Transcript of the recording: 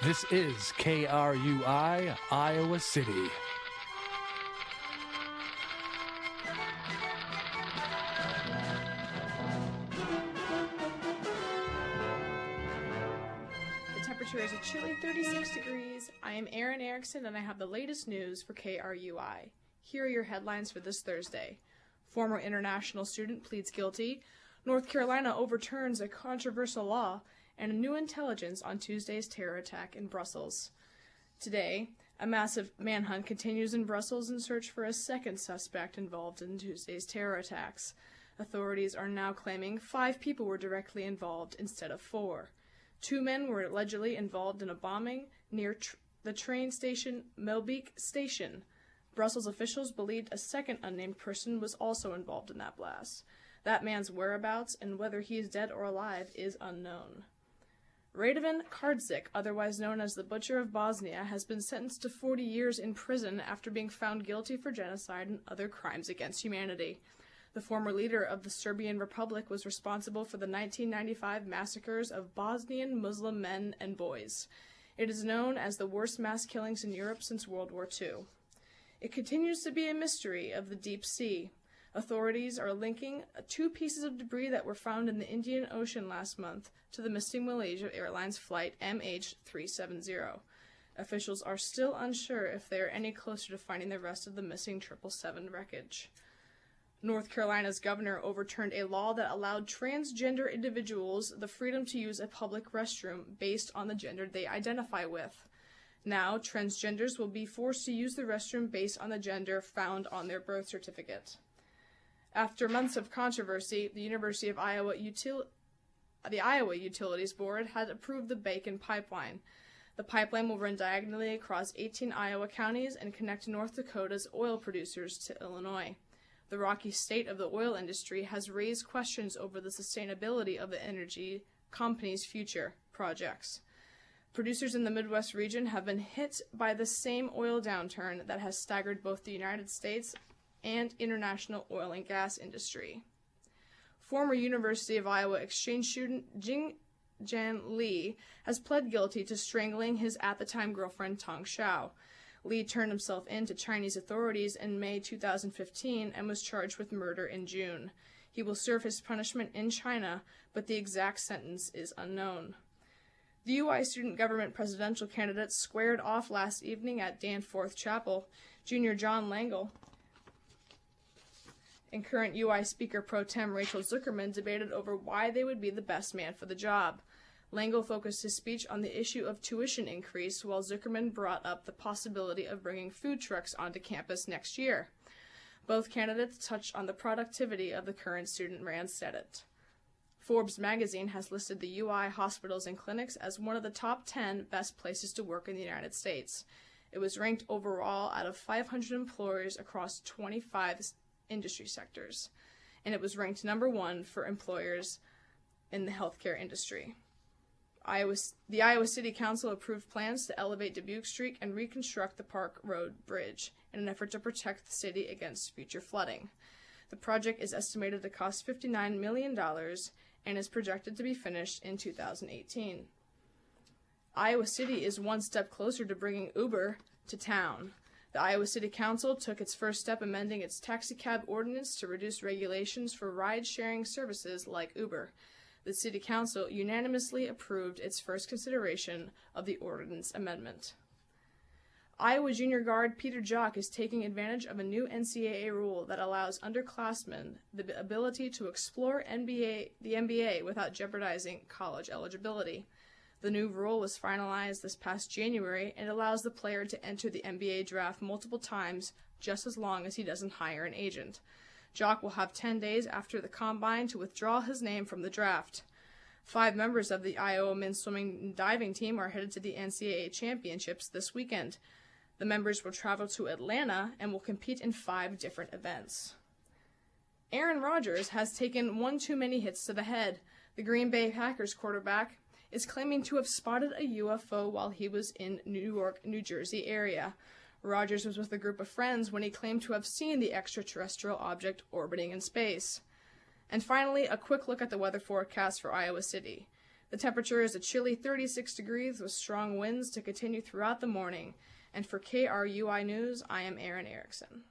This is KRUI, Iowa City. The temperature is a chilly 36 degrees. I am Erin Erickson, and I have the latest news for KRUI. Here are your headlines for this Thursday. Former international student pleads guilty. North Carolina overturns a controversial law, and a new intelligence on Tuesday's terror attack in Brussels. Today, a massive manhunt continues in Brussels in search for a second suspect involved in Tuesday's terror attacks. Authorities are now claiming 5 people were directly involved instead of 4. 2 men were allegedly involved in a bombing near the train station Melbeek Station. Brussels officials believed a second unnamed person was also involved in that blast. That man's whereabouts and whether he is dead or alive is unknown. Radovan Karadzic, otherwise known as the Butcher of Bosnia, has been sentenced to 40 years in prison after being found guilty for genocide and other crimes against humanity. The former leader of the Serbian Republic was responsible for the 1995 massacres of Bosnian Muslim men and boys. It is known as the worst mass killings in Europe since World War II. It continues to be a mystery of the deep sea. Authorities are linking 2 pieces of debris that were found in the Indian Ocean last month to the missing Malaysia Airlines flight MH370. Officials are still unsure if they are any closer to finding the rest of the missing 777 wreckage. North Carolina's governor overturned a law that allowed transgender individuals the freedom to use a public restroom based on the gender they identify with. Now, transgenders will be forced to use the restroom based on the gender found on their birth certificate. After months of controversy, the University of Iowa Iowa Utilities Board had approved the Bacon Pipeline. The pipeline will run diagonally across 18 Iowa counties and connect North Dakota's oil producers to Illinois. The rocky state of the oil industry has raised questions over the sustainability of the energy company's future projects. Producers in the Midwest region have been hit by the same oil downturn that has staggered both the United States and international oil and gas industry. Former University of Iowa exchange student Jing-Jan Lee has pled guilty to strangling his at-the-time girlfriend Tong Xiao. Lee turned himself in to Chinese authorities in May 2015 and was charged with murder in June. He will serve his punishment in China, but the exact sentence is unknown. The UI student government presidential candidates squared off last evening at Danforth Chapel. Junior John Langle and current UI Speaker Pro Tem Rachel Zuckerman debated over why they would be the best man for the job. Langle focused his speech on the issue of tuition increase, while Zuckerman brought up the possibility of bringing food trucks onto campus next year. Both candidates touched on the productivity of the current student-ran Senate. Forbes magazine has listed the UI hospitals and clinics as one of the top 10 best places to work in the United States. It was ranked overall out of 500 employers across 25 industry sectors, and it was ranked number 1 for employers in the healthcare industry. The Iowa City Council approved plans to elevate Dubuque Street and reconstruct the Park Road Bridge in an effort to protect the city against future flooding. The project is estimated to cost $59 million and is projected to be finished in 2018. Iowa City is one step closer to bringing Uber to town. The Iowa City Council took its first step amending its taxicab ordinance to reduce regulations for ride-sharing services like Uber. The City Council unanimously approved its first consideration of the ordinance amendment. Iowa junior guard Peter Jock is taking advantage of a new NCAA rule that allows underclassmen the ability to explore the NBA without jeopardizing college eligibility. The new rule was finalized this past January and allows the player to enter the NBA draft multiple times just as long as he doesn't hire an agent. Jock will have 10 days after the combine to withdraw his name from the draft. 5 members of the Iowa men's swimming and diving team are headed to the NCAA championships this weekend. The members will travel to Atlanta and will compete in 5 different events. Aaron Rodgers has taken one too many hits to the head. The Green Bay Packers quarterback is claiming to have spotted a UFO while he was in New York, New Jersey area. Rodgers was with a group of friends when he claimed to have seen the extraterrestrial object orbiting in space. And finally, a quick look at the weather forecast for Iowa City. The temperature is a chilly 36 degrees with strong winds to continue throughout the morning. And for KRUI News, I am Erin Erickson.